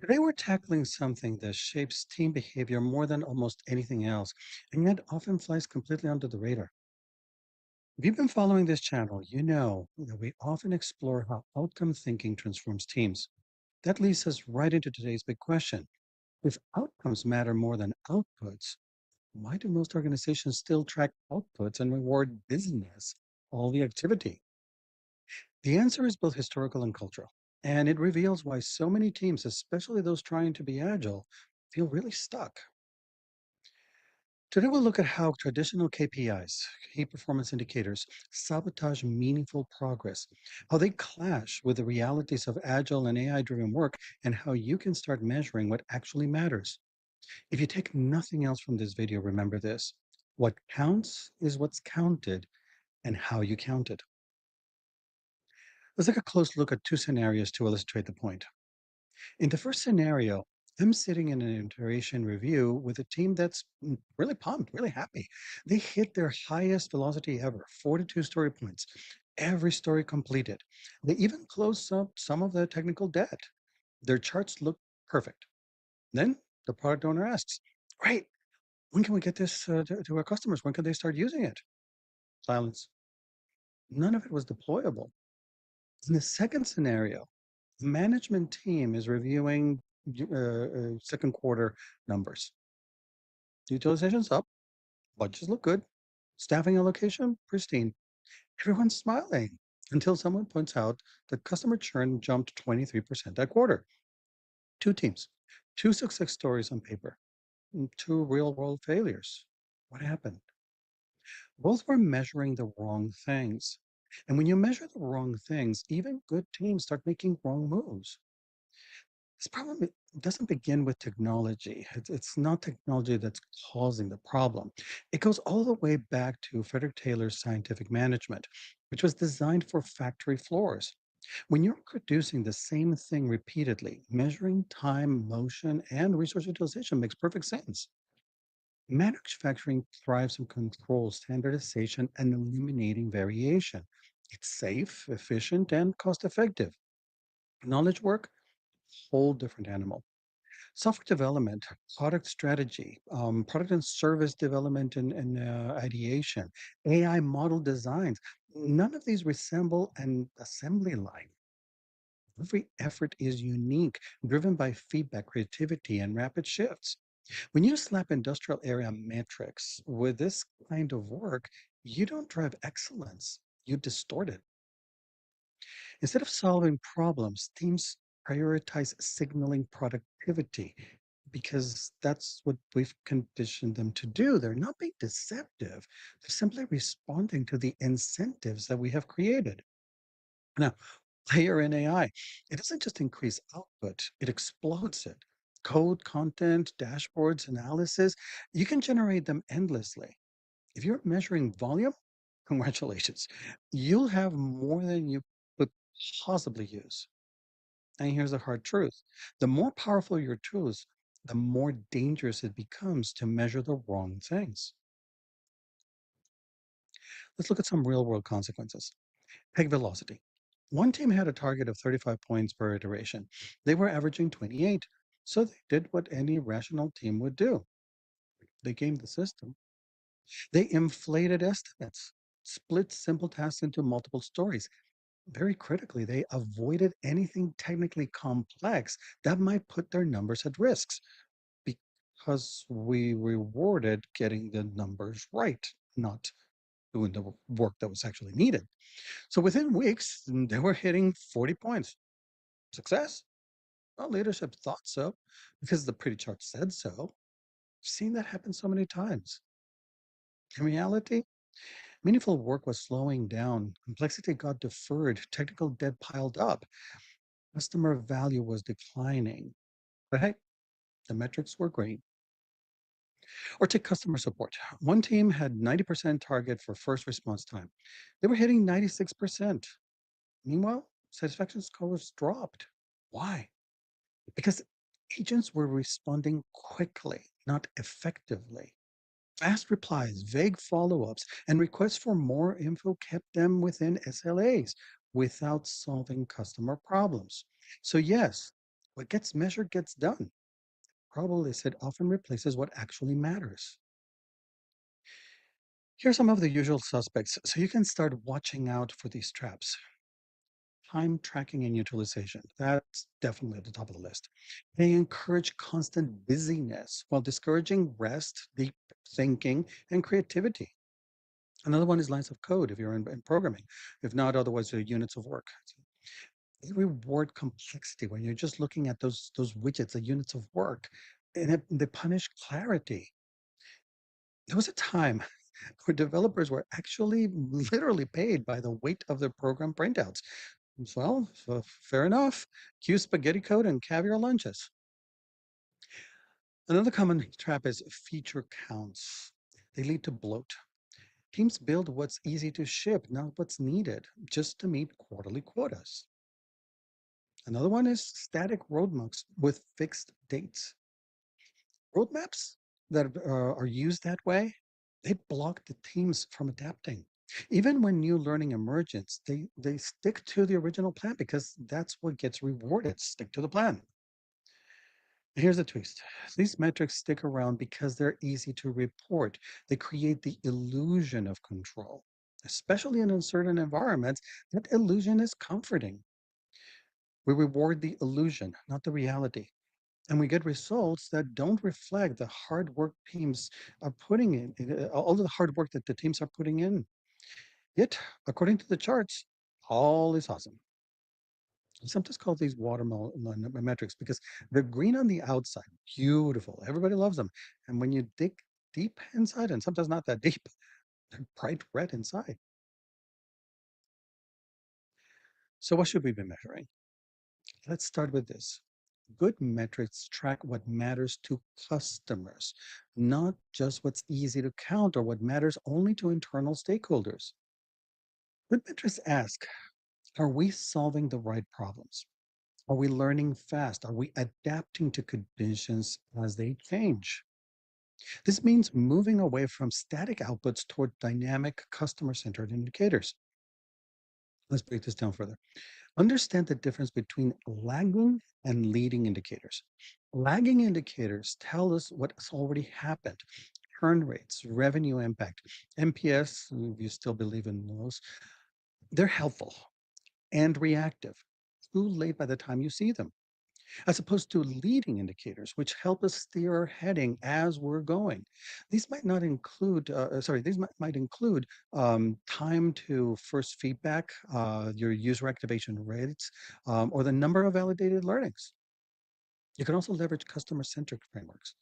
Today, we're tackling something that shapes team behavior more than almost anything else, and yet often flies completely under the radar. If you've been following this channel, you know that we often explore how outcome thinking transforms teams. That leads us right into today's big question. If outcomes matter more than outputs, why do most organizations still track outputs and reward business, all the activity? The answer is both historical and cultural, and it reveals why so many teams, especially those trying to be agile, feel really stuck. Today, we'll look at how traditional KPIs, key performance indicators, sabotage meaningful progress, how they clash with the realities of agile and AI driven work, and how you can start measuring what actually matters. If you take nothing else from this video, remember this: what counts is what's counted and how you count it. Let's take a close look at two scenarios to illustrate the point. In the first scenario, I'm sitting in an iteration review with a team that's really pumped, really happy. They hit their highest velocity ever, 42 story points. Every story completed. They even closed up some of the technical debt. Their charts look perfect. Then the product owner asks, "Great, when can we get this to our customers? When can they start using it?" Silence. None of it was deployable. In the second scenario, the management team is reviewing second quarter numbers. Utilization's up, budgets look good, staffing allocation pristine. Everyone's smiling until someone points out that customer churn jumped 23% that quarter. Two teams, two success stories on paper, two real world failures. What happened? Both were measuring the wrong things. And when you measure the wrong things, even good teams start making wrong moves. This problem doesn't begin with technology. It's not technology that's causing the problem. It goes all the way back to Frederick Taylor's scientific management, which was designed for factory floors. When you're producing the same thing repeatedly, measuring time, motion, and resource utilization makes perfect sense. Manufacturing thrives on control, standardization, and eliminating variation. It's safe, efficient, and cost effective. Knowledge work, whole different animal. Software development, product strategy, product and service development and ideation, AI model designs, none of these resemble an assembly line. Every effort is unique, driven by feedback, creativity, and rapid shifts. When you slap industrial area metrics with this kind of work, you don't drive excellence, you distort it. Instead of solving problems, teams prioritize signaling productivity because that's what we've conditioned them to do. They're not being deceptive, they're simply responding to the incentives that we have created. Now, layer in AI, it doesn't just increase output, it explodes it. Code, content, dashboards, analysis, you can generate them endlessly. If you're measuring volume, congratulations, you'll have more than you could possibly use. And here's the hard truth: the more powerful your tools, the more dangerous it becomes to measure the wrong things. Let's look at some real world consequences. Peg velocity. One team had a target of 35 points per iteration. They were averaging 28. So they did what any rational team would do: they gamed the system. They inflated estimates, split simple tasks into multiple stories. Very critically, they avoided anything technically complex that might put their numbers at risks because we rewarded getting the numbers right, not doing the work that was actually needed. So within weeks, they were hitting 40 points. Success? Well, leadership thought so because the pretty chart said so. I've seen that happen so many times. In reality, meaningful work was slowing down, complexity got deferred, technical debt piled up, customer value was declining. But hey, the metrics were great. Or take customer support. One team had 90% target for first response time. They were hitting 96%. Meanwhile, satisfaction scores dropped. Why? Because agents were responding quickly, not effectively. Fast replies, vague follow ups, and requests for more info kept them within SLAs without solving customer problems. So, yes, What gets measured gets done. Probably said often replaces what actually matters. Here are some of the usual suspects, so you can start watching out for these traps. Time tracking and utilization. That's definitely at the top of the list. They encourage constant busyness while discouraging rest, deep thinking, and creativity. Another one is lines of code if you're in programming. If not, otherwise, units of work. They reward complexity when you're just looking at those widgets, the units of work, and they punish clarity. There was a time where developers were actually literally paid by the weight of their program printouts. Well, so fair enough. Cue spaghetti code and caviar lunches. Another common trap is feature counts. They lead to bloat. Teams build what's easy to ship, not what's needed, just to meet quarterly quotas. Another one is static roadmaps with fixed dates. Roadmaps that are used that way, they block the teams from adapting. Even when new learning emerges, they stick to the original plan because that's what gets rewarded. Stick to the plan. Here's the twist. These metrics stick around because they're easy to report. They create the illusion of control. Especially in uncertain environments, that illusion is comforting. We reward the illusion, not the reality. And we get results that don't reflect the hard work teams are putting in, all of the hard work that the teams are putting in. Yet, according to the charts, all is awesome. Sometimes called these watermelon metrics because they're green on the outside, beautiful. Everybody loves them. And when you dig deep inside, and sometimes not that deep, they're bright red inside. So what should we be measuring? Let's start with this. Good metrics track what matters to customers, not just what's easy to count or what matters only to internal stakeholders. Good metrics ask, are we solving the right problems? Are we learning fast? Are we adapting to conditions as they change? This means moving away from static outputs toward dynamic customer-centered indicators. Let's break this down further. Understand the difference between lagging and leading indicators. Lagging indicators tell us what's already happened. Churn rates, revenue impact, NPS, if you still believe in those, they're helpful and reactive. Too late by the time you see them, as opposed to leading indicators, which help us steer our heading as we're going. These might not include, these might include time to first feedback, your user activation rates, or the number of validated learnings. You can also leverage customer-centric frameworks.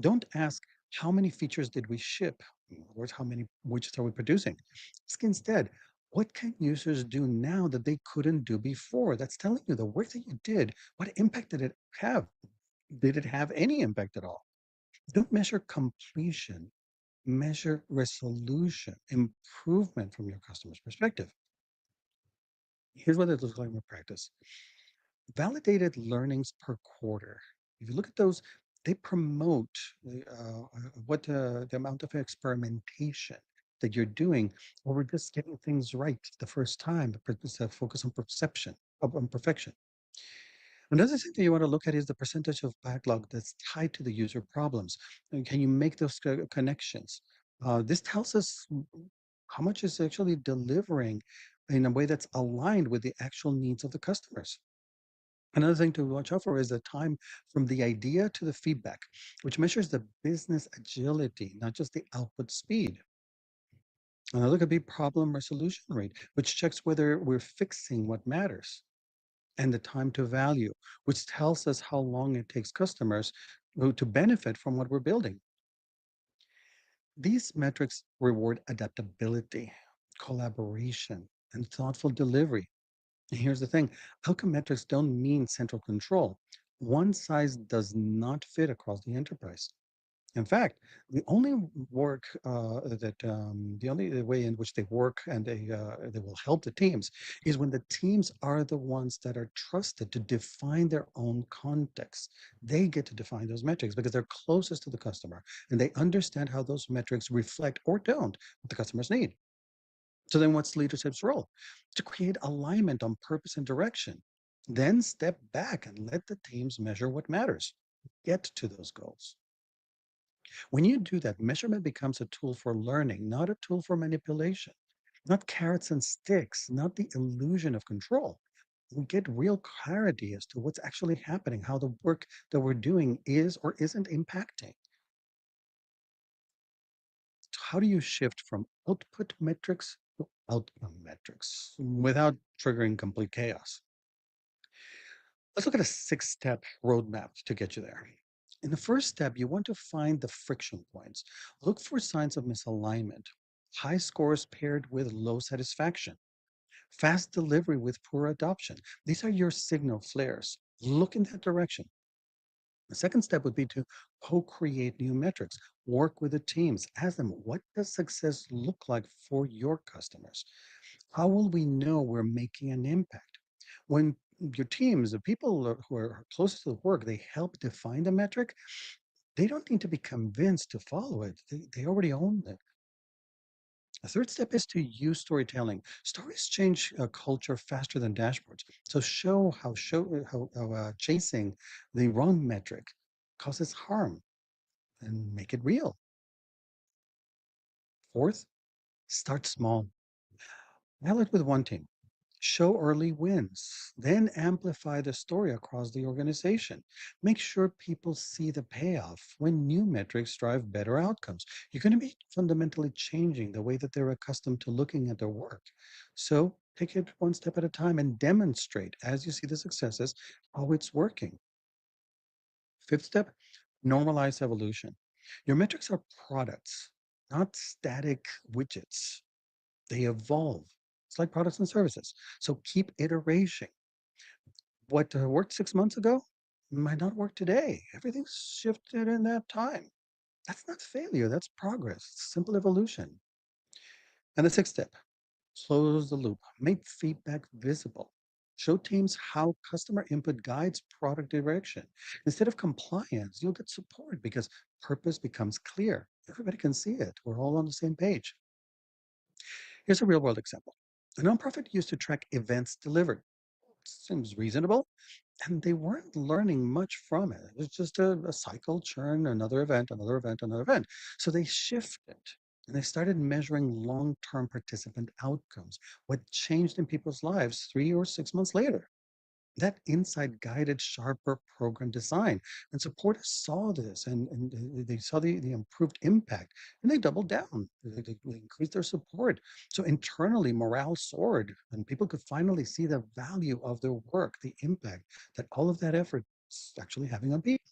Don't ask, how many features did we ship? In other words, how many widgets are we producing? Ask instead, what can users do now that they couldn't do before? That's telling you the work that you did, what impact did it have? Did it have any impact at all? Don't measure completion, measure resolution, improvement from your customer's perspective. Here's what it looks like in practice. Validated learnings per quarter. If you look at those, they promote the amount of experimentation that you're doing, or we're just getting things right the first time. Focus on perception, on perfection. Another thing that you want to look at is the percentage of backlog that's tied to the user problems. And can you make those connections? This tells us how much is actually delivering in a way that's aligned with the actual needs of the customers. Another thing to watch out for is the time from the idea to the feedback, which measures the business agility, not just the output speed. Another could be problem resolution rate, which checks whether we're fixing what matters, and the time to value, which tells us how long it takes customers to benefit from what we're building. These metrics reward adaptability, collaboration, and thoughtful delivery. And here's the thing, outcome metrics don't mean central control. One size does not fit across the enterprise. In fact, the only the only way in which they work and they will help the teams is when the teams are the ones that are trusted to define their own context. They get to define those metrics because they're closest to the customer and they understand how those metrics reflect or don't what the customers need. So then what's leadership's role? To create alignment on purpose and direction. Then step back and let the teams measure what matters. Get to those goals. When you do that, measurement becomes a tool for learning, not a tool for manipulation, not carrots and sticks, not the illusion of control. We get real clarity as to what's actually happening, how the work that we're doing is or isn't impacting. How do you shift from output metrics to outcome metrics without triggering complete chaos? Let's look at a six-step roadmap to get you there. In the first step, you want to find the friction points. Look for signs of misalignment, high scores paired with low satisfaction, fast delivery with poor adoption. These are your signal flares. Look in that direction. The second step would be to co-create new metrics. Work with the teams. Ask them, what does success look like for your customers? How will we know we're making an impact? When your teams, the people who are closest to the work, they help define the metric, they don't need to be convinced to follow it. They already own it. A third step is to use storytelling. Stories change culture faster than dashboards. So show how chasing the wrong metric causes harm and make it real. Fourth, start small. Pilot with one team. Show early wins, then amplify the story across the organization. Make sure people see the payoff when new metrics drive better outcomes. You're going to be fundamentally changing the way that they're accustomed to looking at their work. So take it one step at a time and demonstrate as you see the successes how it's working. Fifth step, normalize evolution. Your metrics are products, not static widgets. They evolve. It's like products and services. So keep iteration. What worked 6 months ago might not work today. Everything's shifted in that time. That's not failure, that's progress. It's simple evolution. And the sixth step, close the loop. Make feedback visible. Show teams how customer input guides product direction. Instead of compliance, you'll get support because purpose becomes clear. Everybody can see it. We're all on the same page. Here's a real world example. A nonprofit used to track events delivered. Seems reasonable. And they weren't learning much from it. It was just a cycle churn, another event, another event, another event. So they shifted and they started measuring long-term participant outcomes, what changed in people's lives 3 or 6 months later. That insight guided sharper program design. And supporters saw this and they saw the improved impact and they doubled down. They increased their support. So internally, morale soared and people could finally see the value of their work, the impact that all of that effort is actually having on people.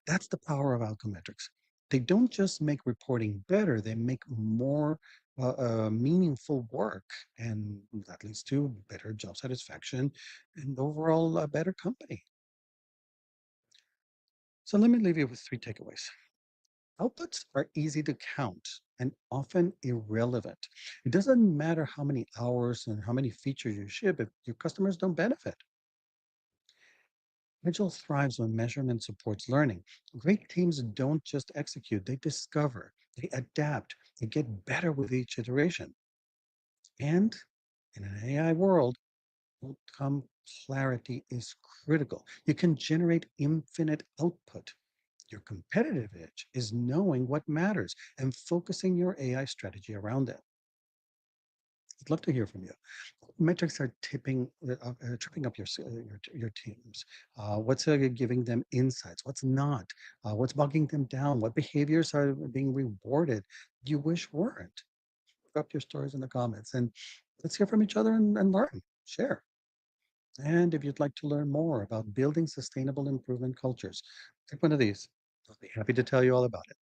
That's the power of outcome metrics. They don't just make reporting better, they make more meaningful work. And that leads to better job satisfaction and overall a better company. So let me leave you with three takeaways. Outputs are easy to count and often irrelevant. It doesn't matter how many hours and how many features you ship if your customers don't benefit. Agile thrives when measurement supports learning. Great teams don't just execute, they discover, they adapt, they get better with each iteration. And in an AI world, outcome clarity is critical. You can generate infinite output. Your competitive edge is knowing what matters and focusing your AI strategy around it. I'd love to hear from you. Metrics are tripping up your teams. What's giving them insights? What's not? What's bogging them down? What behaviors are being rewarded you wish weren't? Drop your stories in the comments and let's hear from each other and learn, share. And if you'd like to learn more about building sustainable improvement cultures, pick one of these. I'll be happy to tell you all about it.